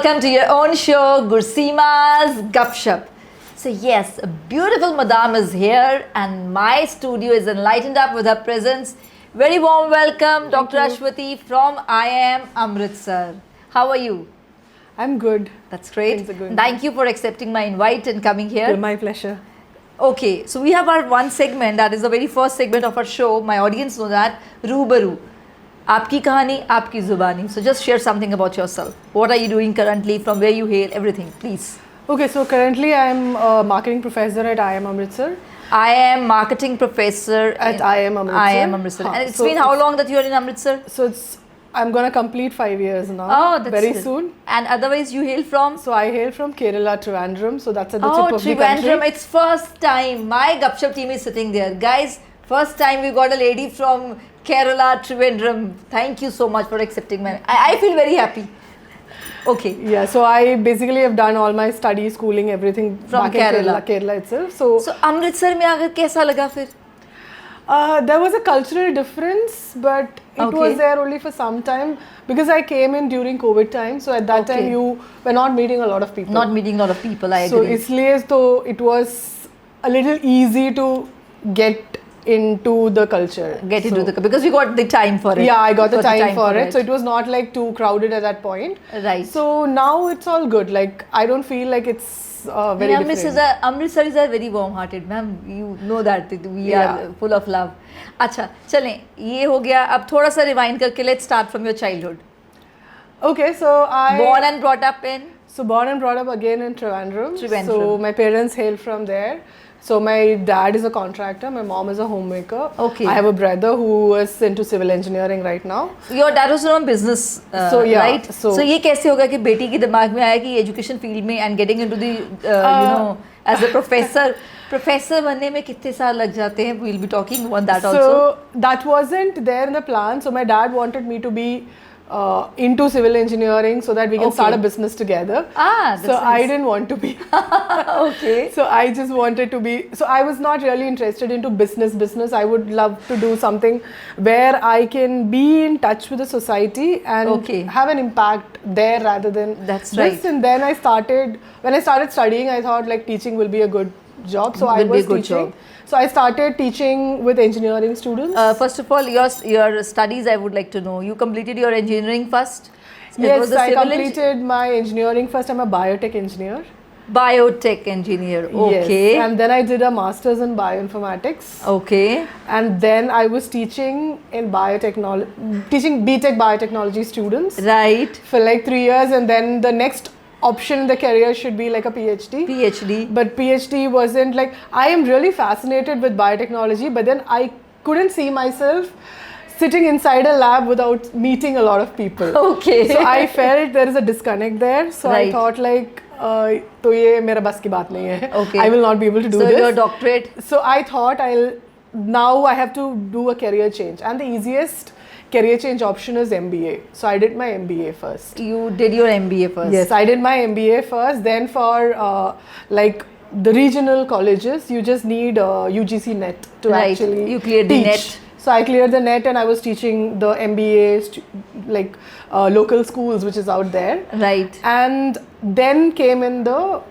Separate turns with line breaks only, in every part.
welcome to your own show, Gurseema's Gupshup. So yes, a beautiful madam is here and my studio is enlightened up with her presence. Very warm welcome, Dr. Ashwati from IIM Amritsar. How are you?
I'm good.
That's great.
Things are going
Thank you for accepting my invite and coming here.
My pleasure.
Okay, so we have our one segment, that is the very first segment of our show. My audience know that, Rubaru. Aapki kahani, aapki zubani. So just share something about yourself. What are you doing currently, from where you hail, everything, please.
Okay, so currently I'm a marketing professor at IIM Amritsar.
I am marketing professor
At IIM Amritsar.
IIM Amritsar. And it's been how long that you are in Amritsar?
So I'm going to complete 5 years now.
Oh, that's
very
good.
soon.
And otherwise you hail from?
So I hail from Kerala, Trivandrum. So that's at the tip of the country.
Trivandrum. It's first time. My Gupshup team is sitting there. Guys, first time we got a lady from Kerala, Trivandrum. Thank you so much for accepting my... I feel very happy. Okay.
Yeah, so I basically have done all my study, schooling, everything
From
back in Kerala itself. So
Amritsar mein aagar kaisa laga fir?
there was a cultural difference, but it was there only for some time because I came in during COVID time. So at that time you were not meeting a lot of people.
Not meeting a lot of people, I agree.
So isliye though it was a little easy to get into the culture.
Because you got the time for it.
Yeah, I got the time for it. So it was not like too crowded at that point.
Right.
So now it's all good. Like I don't feel like it's very different.
Amritsar is a very warm-hearted, ma'am. You know that we are full of love. अच्छा, चलें ये हो गया. अब थोड़ा सा rewind करके let's start from your childhood.
Okay, so I
born and brought up in.
So born and brought up again in Trivandrum. So my parents hail from there. So my dad is a contractor, my mom is a homemaker.
Okay.
I have a brother who is into civil engineering right now.
Your dad was from business, right? So ये कैसे होगा कि बेटी के दिमाग में आया कि education field में and getting into the as a professor बनने में कितने साल लग जाते हैं? We'll be talking about that also.
So that wasn't there in the plan. So my dad wanted me to be into civil engineering so that we can start a business together.
That's
so
nice.
I didn't want to be.
Okay.
So I just wanted to be. So I was not really interested into business. I would love to do something where I can be in touch with the society and have an impact there rather than
this.
Right. And then when I started studying, I thought like teaching will be a good job. So I was teaching. So I started teaching with engineering students.
First of all, your studies I would like to know. You completed your engineering first?
Yes, I completed my engineering first. I'm a biotech engineer.
Biotech engineer, okay.
Yes. And then I did a master's in bioinformatics.
Okay.
And then I was teaching in biotechnology, teaching BTech biotechnology students.
Right.
For like 3 years, and then the next option in the career should be like a PhD. But PhD wasn't like, I am really fascinated with biotechnology, but then I couldn't see myself sitting inside a lab without meeting a lot of people.
Okay.
So I felt there is a disconnect there. So I thought like, तो ये मेरा बस की बात नहीं है.
Okay.
I will not be able to do this.
So your doctorate?
So I thought now I have to do a career change, and the easiest career change option is MBA. So I did my MBA first.
You did your MBA first?
Yes, I did my MBA first. Then for like the regional colleges, you just need UGC NET to actually
you cleared
teach.
The NET.
So I cleared the NET and I was teaching the MBA like local schools which is out there.
Right.
And then came in the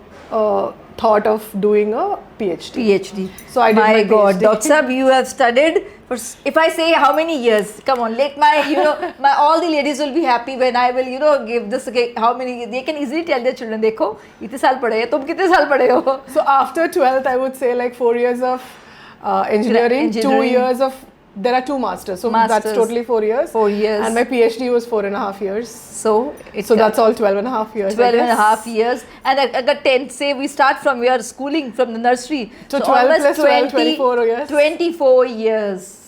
thought of doing a PhD. So I did my
God,
PhD.
Dr. Sahab, you have studied for, if I say how many years, come on, let my, all the ladies will be happy when I will, give this, how many, they can easily tell their children, dekho, itne saal padhe hai, tum kitne saal padhe ho?
So after 12th, I would say like 4 years of engineering, 2 years of, there are 2 masters, so that's totally 4 years.
4 years.
And my PhD was 4.5 years.
So
that's all 12.5 years.
12.5 years. And agar 10, say we start from your schooling, from the nursery.
So 12 plus 12, 24 years.
24 years.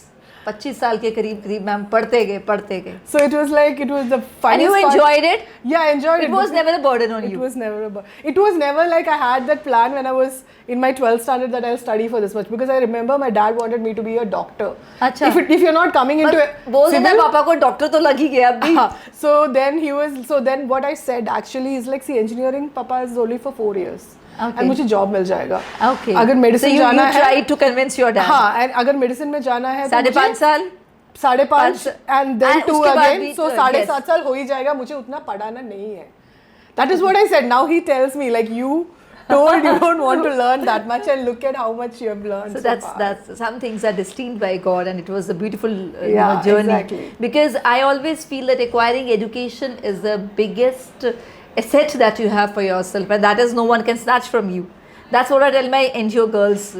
25 साल के करीब ma'am पढ़ते गए.
So it was the funniest part.
And you enjoyed it?
Yeah, I enjoyed it.
It was never a burden on you?
It was never like I had that plan when I was in my 12th standard that I'll study for this much, because I remember my dad wanted me to be a doctor.
अच्छा.
If you're not coming into it,
बोल देना पापा को doctor तो लग ही गया अभी.
So then what I said actually is like, see, engineering papa is only for 4 years.
Okay.
And मुझे जॉब मिल जाएगा.
Okay.
अगर मेडिसिन जाना है,
so you tried to convince your dad.
हाँ, and अगर मेडिसिन में जाना है
5.5 साल
5.5 and then 2 again, so 7.5
yes.
साल हो ही जाएगा. मुझे उतना पढ़ाना नहीं है. That is what I said. Now he tells me, like, you told you don't want to learn that much, and look at how much you have learned.
So
far.
that's some things are destined by God, and it was a beautiful journey.
Exactly.
Because I always feel that acquiring education is the biggest asset that you have for yourself, and that is no one can snatch from you. That's what I tell my NGO girls,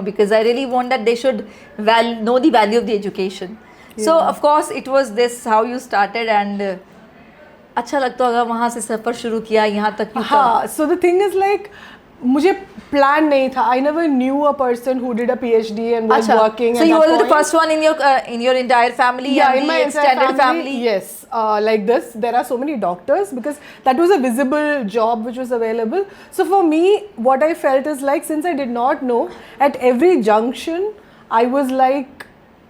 because I really want that they should know the value of the education. So of course it was this how you started, and अच्छा लगता होगा वहाँ से सफ़र शुरू किया यहाँ तक क्यों?
हाँ, so the thing is like मुझे plan नहीं था. I never knew a person who did a PhD and was working.
So you were the first one in your entire family.
Yeah,
and
in my
extended family.
Yes, like this, there are so many doctors because that was a visible job which was available. So for me, what I felt is like, since I did not know, at every junction, I was like,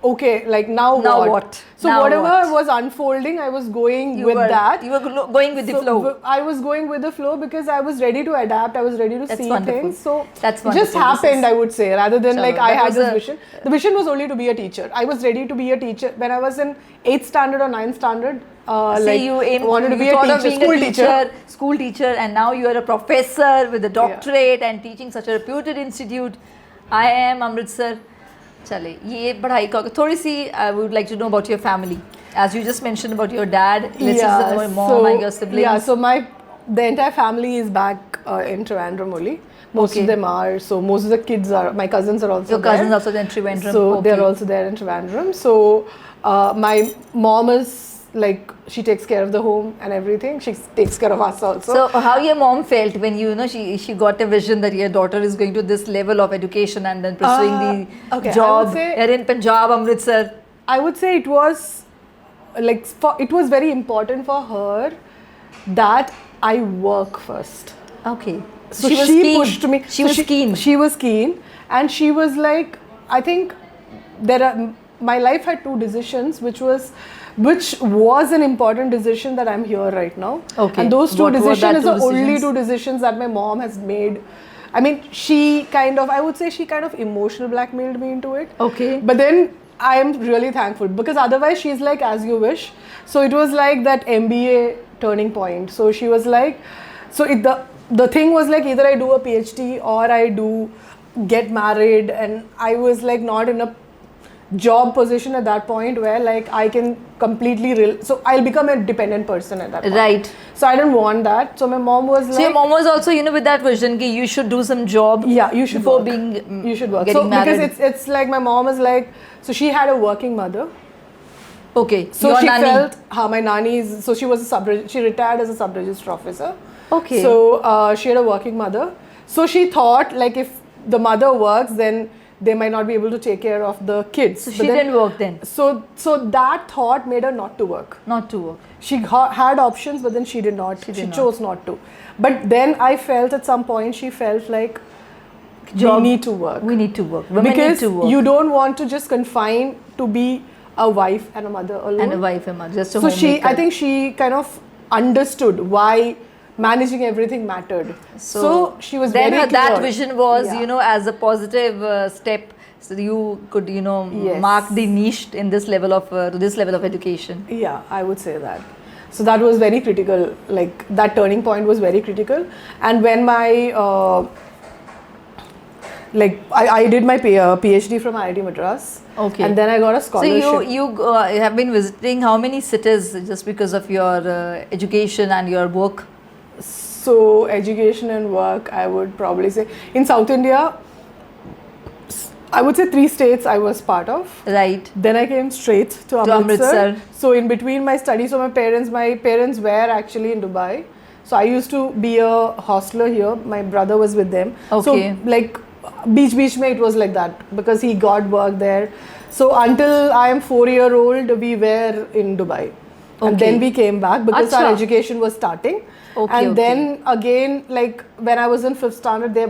okay, like now what? So
now
whatever
what?
was unfolding, I was going with that.
You were going with the flow.
I was going with the flow because I was ready to adapt. I was ready to see
wonderful.
things. So
that's
it just happened, I would say, rather than like I had this vision. The vision was only to be a teacher. I was ready to be a teacher when I was in 8th standard or 9th standard.
Wanted
to be a teacher,
school teacher, and now you are a professor with a doctorate and teaching such a reputed institute. I am Amritsar. चले ये पढ़ाई का थोड़ी सी I would like to know about your family, as you just mentioned about your dad. Let's listen to your mom and your siblings.
Yeah, so the entire family is back in Trivandrum only. Most of them are. So most of the kids are. My cousins are also.
Your cousins also in Trivandrum.
So they're also there in Trivandrum. So my mom is like, she takes care of the home and everything. She takes care of us also.
So how your mom felt when she got a vision that your daughter is going to this level of education and then pursuing the job here in Punjab, Amritsar?
I would say it was like it was very important for her that I work first.
Okay.
So she pushed me.
She was keen.
She was keen, and she was like, I think my life had two decisions, which was an important decision that I'm here right now.
Okay.
And those two decisions are the only two decisions that my mom has made. I mean, I would say she kind of emotional blackmailed me into it.
Okay.
But then I am really thankful, because otherwise she's like, as you wish. So it was like that MBA turning point. So she was like, the thing was like, either I do a PhD or I do get married, and I was like not in a job position at that point where like I can completely so I'll become a dependent person at that point.
Right.
So I didn't want that. So my mom was like,
so your mom was also with that vision that you should do some job.
Yeah, you should
before
work. You should work.
Getting married.
Because it's like my mom is like, so she had a working mother.
Okay.
So
your
she
nanny.
felt my nanny is, so she was she retired as a sub-register officer.
Okay.
So she had a working mother. So she thought like if the mother works, then they might not be able to take care of the kids.
So she didn't work then.
So that thought made her not to work.
Not to work.
She had options, but then she did not. She chose not to. But then I felt at some point she felt like we need to work.
We need to work. Women
because
need to work.
You don't want to just confine to be a wife and a mother alone.
And a wife and mother, just a
so
homemaker.
I think she kind of understood why managing everything mattered. So she was
then
very clear.
That vision was, as a positive step. So you could, mark the niche in this level of to this level of education.
Yeah, I would say that. So that was very critical. Like that turning point was very critical. And when my I did my PhD from IIT Madras.
Okay.
And then I got a scholarship.
So you have been visiting how many cities just because of your education and your work?
So education and work, I would probably say in South India, I would say 3 states I was part of.
Right.
Then I came straight to Amritsar. So in between my studies, so my parents were actually in Dubai. So I used to be a hostler here. My brother was with them.
Okay.
So like beach mein it was like that because he got work there. So until I am 4-year-old, we were in Dubai. And then we came back because our education was starting. Then again, like when I was in 5th standard, they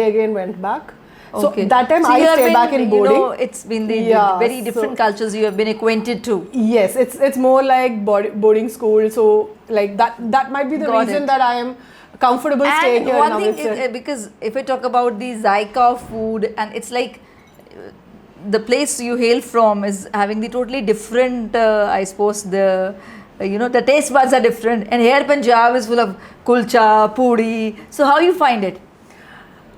again went back. So that time I stayed back in boarding.
It's been the very different cultures you have been acquainted to.
Yes, it's more like boarding school. So like that might be the reason that I am comfortable staying here.
And one thing is, because if I talk about the Zyka of food, and it's like the place you hail from is having the totally different, I suppose, the the taste buds are different. And here Punjab is full of kulcha, puri. So how you find it?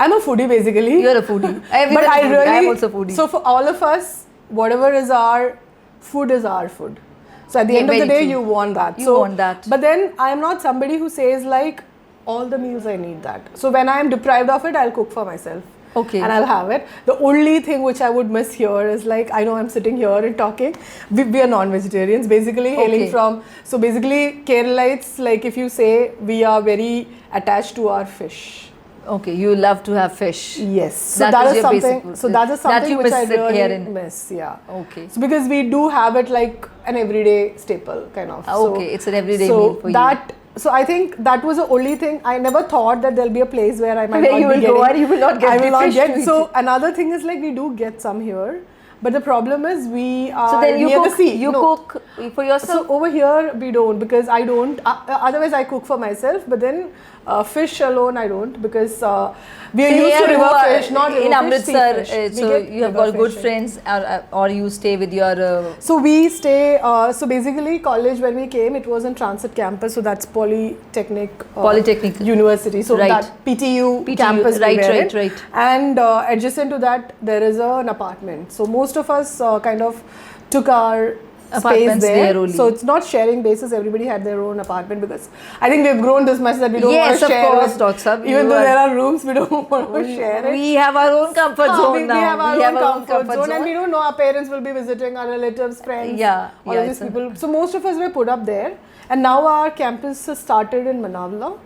I'm a foodie basically.
You're a foodie.
But I really,
I'm also a foodie.
So for all of us, whatever is our food is our food. So at the end of the day,
true.
you want that.
You want that.
But then I'm not somebody who says like all the meals I need that. So when I am deprived of it, I'll cook for myself.
Okay.
And I'll have it. The only thing which I would miss here is like, I know I'm sitting here and talking. We are non-vegetarians, basically hailing from. So basically, Keralites, like if you say, we are very attached to our fish.
Okay, you love to have fish.
Yes. So that is something. So that is something which I really miss. Yeah.
Okay.
So because we do have it like an everyday staple kind of.
Okay, it's an everyday meal for you.
So I think that was the only thing. I never thought that there'll be a place where I might
where
not
you
be
will
getting.
go and you will not get.
I will not
fish
get. So another thing is like we do get some here, but the problem is we are
so then you
near
cook,
the sea.
You cook for yourself.
So over here we don't, because I don't. Otherwise I cook for myself, but then fish alone I don't, because we are used to river fish, not river
in Amritsar.
fish.
So you have got good friends, or you stay with your.
So we stay. So basically, college when we came, it was on Transit campus. So that's Polytechnic University. So that PTU campus.
Right.
And adjacent to that, there is an apartment. So most of us kind of took our space there. Only. So it's not sharing basis. Everybody had their own apartment, because I think we've grown this much that we don't want to share.
Yes, of course, Dr.
Even though there are rooms, we don't want to share it.
We have our own comfort zone now.
We have our own comfort zone, and we don't know our parents will be visiting, our relatives, friends, all of these people. So most of us were put up there, and now our campus has started in Manavla.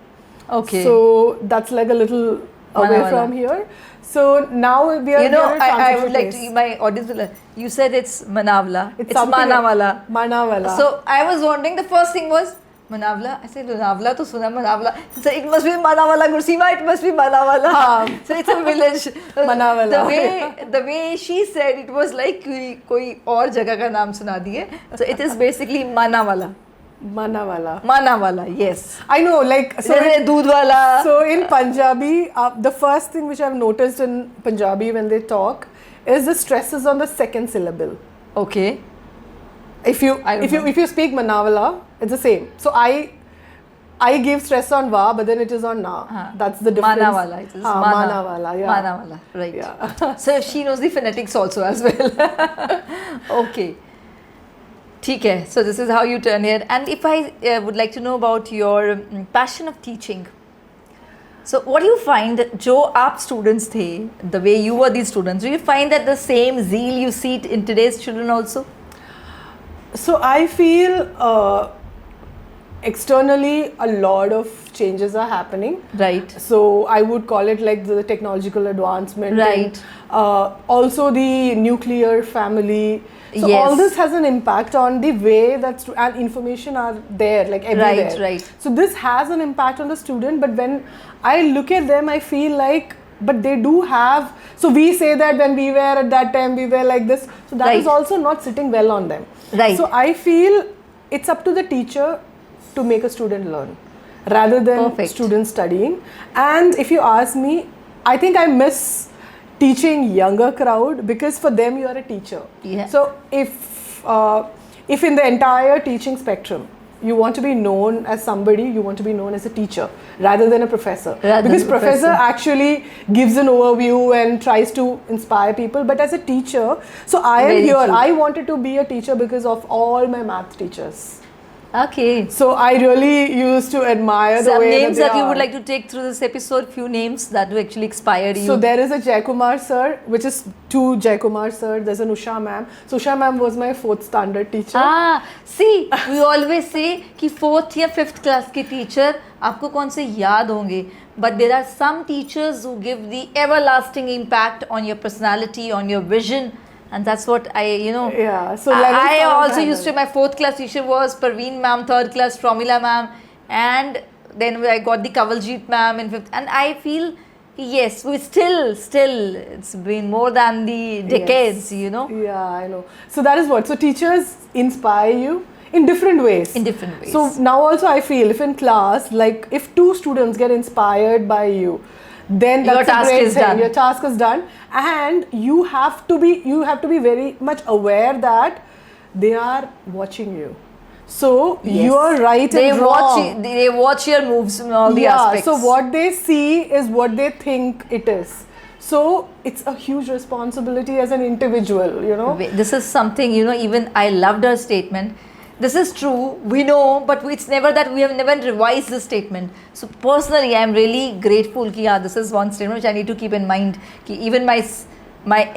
Okay.
So that's like a little away from here. So now we are.
I would like to. My audience will. You said it's Manavla. It's Manavala.
Manavala.
So I was wondering. The first thing was Manavla. I said Manavla. To suna Manavla. So it must be Manavala Gursima. It must be Manavala. So it's a village.
Manavala.
The way she said it was like koi aur jagah ka naam suna diye. So it is basically Manavala. Manavala, yes.
I know, like
so Doodwala.
So in Punjabi, the first thing which I've noticed in Punjabi when they talk is the stress is on the second syllable.
Okay.
If you speak Manavala, it's the same. So I give stress on va, but then it is on na. That's the difference.
Manavala, it is
Manavala, yeah.
Manavala, right. Yeah. So she knows the phonetics also as well. Okay. Okay, so this is how you turn here. And if I would like to know about your passion of teaching. So what do you find, jo aap students the, the way you were these students, do you find that the same zeal you see in today's children also?
So I feel externally a lot of changes are happening.
Right.
So I would call it like the technological advancement.
Right.
And, also the nuclear family. So
yes.
all this has an impact on the way that and information are there, like everywhere.
Right.
So this has an impact on the student, but when I look at them, I feel like, but they do have, so we say that when we were at that time, we were like this. So that is also not sitting well on them.
Right.
So I feel it's up to the teacher to make a student learn rather than students studying. And if you ask me, I think I miss teaching younger crowd, because for them you are a teacher.
Yeah.
So if in the entire teaching spectrum you want to be known as somebody, you want to be known as a teacher rather than a professor. Because professor actually gives an overview and tries to inspire people, but as a teacher, so I am here. I wanted to be a teacher because of all my math teachers.
Okay.
So I really used to admire the way
names that you would like to take through this episode, few names that do actually inspire you.
So there is a Jaikumar sir, which is two Jaikumar sir. There's an Usha ma'am. So Usha ma'am was my 4th standard teacher.
See, we always say कि 4th या 5th class के teacher आपको कौन से याद होंगे. But there are some teachers who give the everlasting impact on your personality, on your vision. And that's what
Yeah. So
I also used to, my 4th class teacher was Parveen ma'am, 3rd class Promila ma'am, and then I got the Kavaljeet ma'am in 5th. And I feel, yes, we still, it's been more than the decades,
Yeah, I know. So that is what. So teachers inspire you in different ways. So now also I feel, if in class, like if 2 students get inspired by you, then that's a great thing. Your task is done, and you have to be very much aware that they are watching you. So you are right
They
and wrong.
they watch your moves in all the aspects.
So what they see is what they think it is. So it's a huge responsibility as an individual, you know.
This is something, you know, even I loved her statement. This is true, we know, but it's never that we have never revised this statement. So personally, I am really grateful ki yeah, this is one statement which I need to keep in mind. Ki even my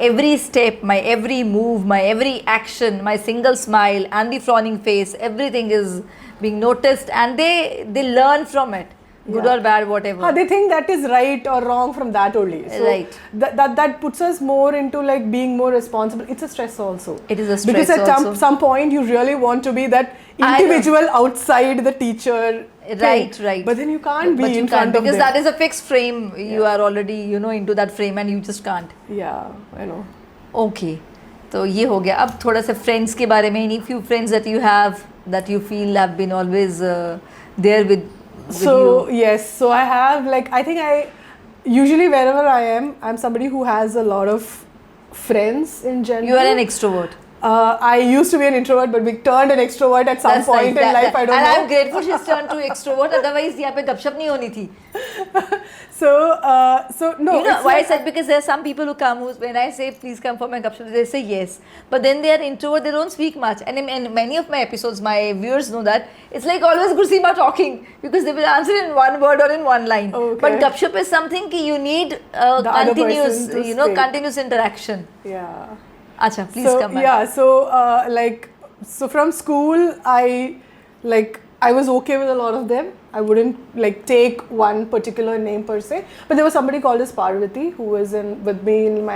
every step, my every move, my every action, my single smile and the frowning face, everything is being noticed, and they learn from it. Good or bad, whatever.
They think that is right or wrong from that only. So
right.
That puts us more into like being more responsible. It's a stress also.
It is a stress
because at
also.
some point you really want to be that individual outside the teacher.
Right,
thing.
right.
But then you can't be in
front
of them.
because that is a fixed frame. You are already, you know, into that frame and you just can't.
Yeah, I know.
Okay. तो ये हो गया. अब थोड़ा सा friends के बारे में. Any few friends that you have that you feel have been always there with
so
you?
Yes, so I have like, I think I usually wherever I am, I'm somebody who has a lot of friends in general.
You are an extrovert.
I used to be an introvert, but we turned an extrovert at some point in life. I don't know.
And I'm grateful she's turned to extrovert. Otherwise, यहाँ पे गपशप नहीं होनी थी.
So no.
You know why I said, because there are some people who come who, when I say please come for my gupshup, they say yes. But then they are introvert, they don't speak much. And in many of my episodes, my viewers know that it's like always Gursima talking, because they will answer in one word or in one line.
Okay.
But gupshup is something ki you need continuous, you know, continuous interaction.
Yeah.
Acha, please come back.
Yeah, so from school, I was okay with a lot of them. I wouldn't like take one particular name per se, but there was somebody called as Parvati who was with me in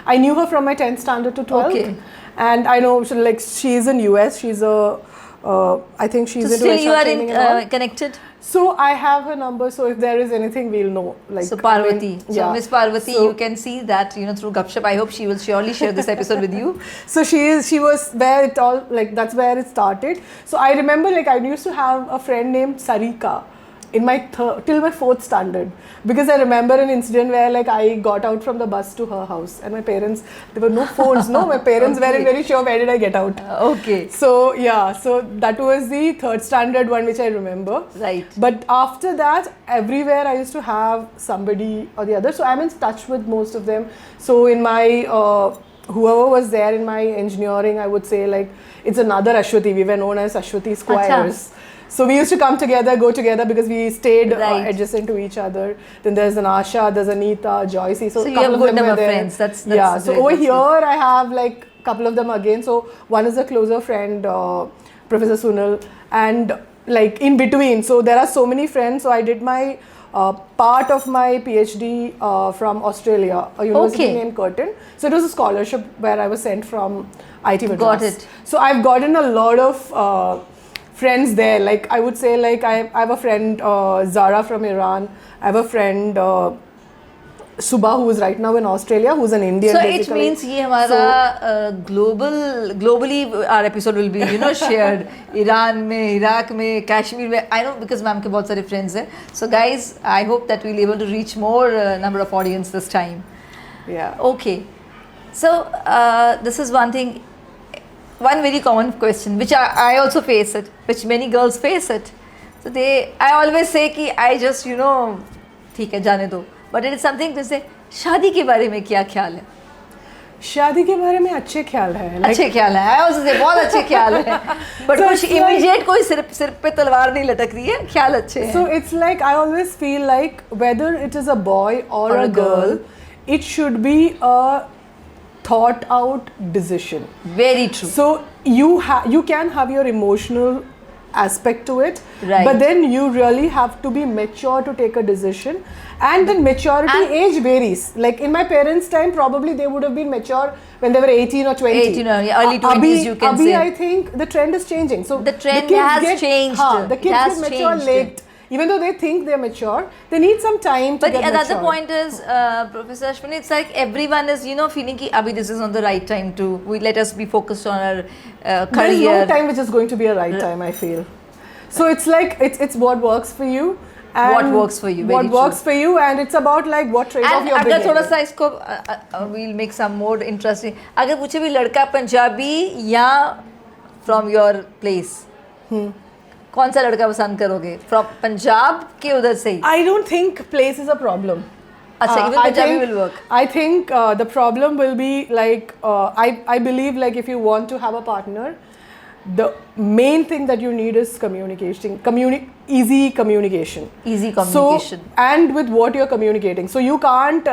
I knew her from my 10th standard to 12th.
Okay.
And I know she's in US. She's I think she's into
still you are
training
connected?
So I have her number, so if there is anything, we'll know. Like,
so Parvati.
Yeah.
So Miss Parvati, you can see that, you know, through Gupshup. I hope she will surely share this episode with you.
So she was where it all, like, that's where it started. So I remember, like, I used to have a friend named Sarika in my till my 4th standard, because I remember an incident where like I got out from the bus to her house and my parents, there were no phones, no, my parents weren't very sure where did I get out.
Okay.
So yeah, so that was the 3rd standard one which I remember.
Right.
But after that, everywhere I used to have somebody or the other. So I'm in touch with most of them. So in my whoever was there in my engineering, I would say like it's another Ashwati. We were known as Ashwati Squires. Achha. So we used to come together, go together because we stayed adjacent to each other. Then there's an Asha, there's Anita, Joycey. So
you have a good number of friends. That's
yeah. So
great.
over here I have like a couple of them again. So one is a closer friend, Professor Sunil, and like in between. So there are so many friends. So I did my part of my PhD from Australia, a university named Curtin. So it was a scholarship where I was sent from IT Madras.
Got it.
So I've gotten a lot of friends there. Like I would say, like I have a friend Zara from Iran. I have a friend Subha, who is right now in Australia, who's an Indian.
So basically. It means ये हमारा globally our episode will be, you know, shared. Iran में, Iraq में, Kashmir में. I know because ma'am के बहुत सारे friends हैं. So guys, I hope that we'll be able to reach more number of audience this time.
Yeah.
Okay. So this is one thing. One very common question, which I also face it, which many girls face it. So I always say कि I just, you know, ठीक है जाने दो. But it is something to say, शादी के बारे में क्या ख्याल है?
शादी के बारे में अच्छे ख्याल है.
अच्छे ख्याल है. I also say बहुत अच्छे ख्याल है. But कुछ immediate कोई सिर पे तलवार नहीं लटक रही है. ख्याल अच्छे हैं.
So it's like I always feel like whether it is a boy or a girl, it should be a thought out decision.
Very true.
So you can have your emotional aspect to it, but then you really have to be mature to take a decision, and then maturity age varies. Like in my parents' time, probably they would have been mature when they were 18 or 20.
18 or early 20s, you can say.
I think the trend is changing. So
the trend has changed.
The kids get mature late. Even though they think they're mature, they need some time to get mature.
But the other point is, Professor Ashwini, it's like everyone is, you know, feeling ki abhi this is not the right time to, let us be focused on our career.
There's no time which is going to be a right time, I feel. So it's like, it's what works for you. And
what works for you,
what works for you, and it's about like what trade-off you're bringing.
अगर थोड़ा सा इसको, we'll make some more interesting. अगर पूछे भी लड़का पंजाबी या from your place, कौन सा लड़का पसंद करोगे? फ्रॉम पंजाब के उधर से ही?
I don't think place is a problem.
अच्छा, even Punjabi will work.
I think the problem will be like I believe like if you want to have a partner, the main thing that you need is communication. Easy communication.
Easy communication.
So, and with what you're communicating. So you can't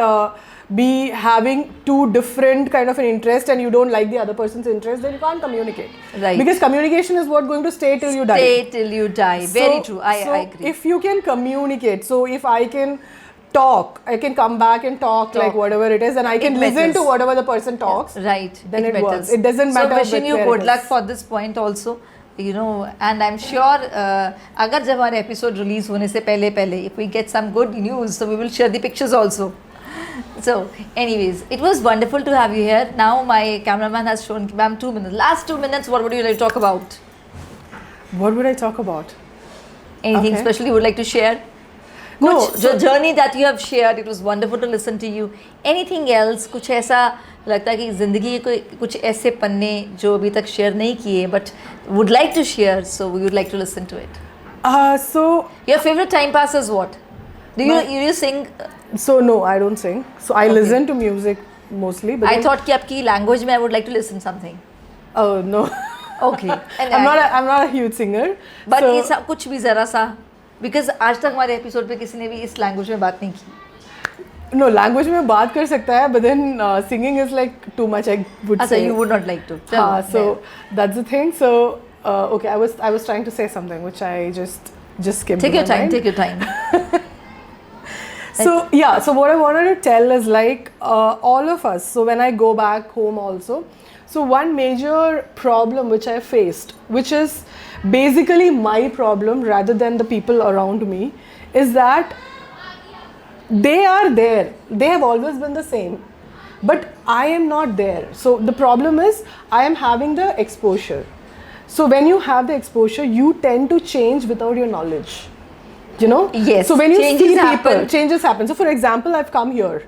be having two different kind of an interest and you don't like the other person's interest, then you can't communicate.
Right.
Because communication is what going to stay till you die.
Stay till you die. Very true. I agree.
If you can communicate, so if I can talk, I can come back and talk like whatever it is, and I can listen to whatever the person talks.
Right.
Then it
matters.
works. It doesn't matter.
So wishing you good luck for this point also. You know, and I'm sure अगर जब हमारे episode release होने से पहले if we get some good news, so we will share the pictures also. So anyways, it was wonderful to have you here. Now my cameraman has shown ma'am 2 minutes. Last 2 minutes, what would you like to talk about?
What would I talk about?
Anything special you would like to share?
No,
the journey that you have shared, it was wonderful to listen to you. Anything else? कुछ ऐसा लगता है कि ज़िंदगी के कुछ ऐसे पन्ने जो अभी तक शेयर नहीं किए, but would like to share, so we would like to listen to it.
So
your favorite time pass is what? Do you sing?
So no, I don't sing. So I listen to music mostly. But
I thought कि आपकी language में I would like to listen something.
Oh no.
Okay. And
I'm not a huge singer.
But ये सब कुछ भी ज़रा सा, because आज तक हमारे episode पे किसी ने भी इस language में बात नहीं की.
No, language में बात कर सकता है, but then singing is like too much. I would say.
You would not like to.
So that's the thing. So okay, I was trying to say something which I just came.
Take your time. Take your time.
So yeah, so what I wanted to tell is like all of us. So when I go back home also, so one major problem which I faced, which is basically my problem rather than the people around me, is that they are there. They have always been the same, but I am not there. So the problem is I am having the exposure. So when you have the exposure, you tend to change without your knowledge. You know?
Yes.
So when you
changes
see
happen.
people, changes happen. So for example, I've come here.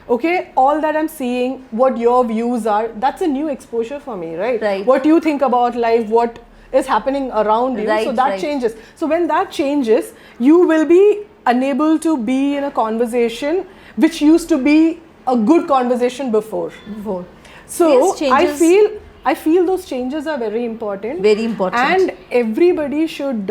Okay, all that I'm seeing, what your views are, that's a new exposure for me, right?
Right.
What you think about life, what is happening around you.
Right,
so that changes. So when that changes, you will be unable to be in a conversation which used to be a good conversation before. So
yes,
I feel those changes are very important.
Very important.
And everybody should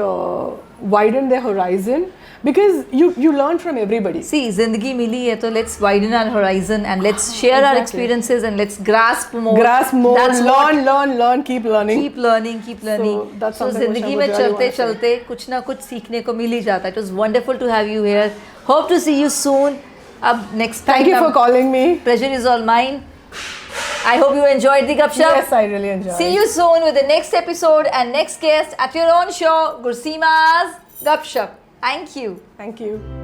widen their horizon because you learn from everybody.
See, zindagi mili hai, so let's widen our horizon and let's share our experiences and let's grasp more.
That's learn, keep learning.
Keep learning.
So that's
so
something
zindagi mein chalte kuch na kuch seekhne ko mil hi jata. It was wonderful to have you here. Hope to see you soon. Next time.
Thank you for calling me.
Pleasure is all mine. I hope you enjoyed the Gupshup.
Yes, I really enjoyed.
See you soon with the next episode and next guest at your own show, Gurseema's Gupshup. Thank you.
Thank you.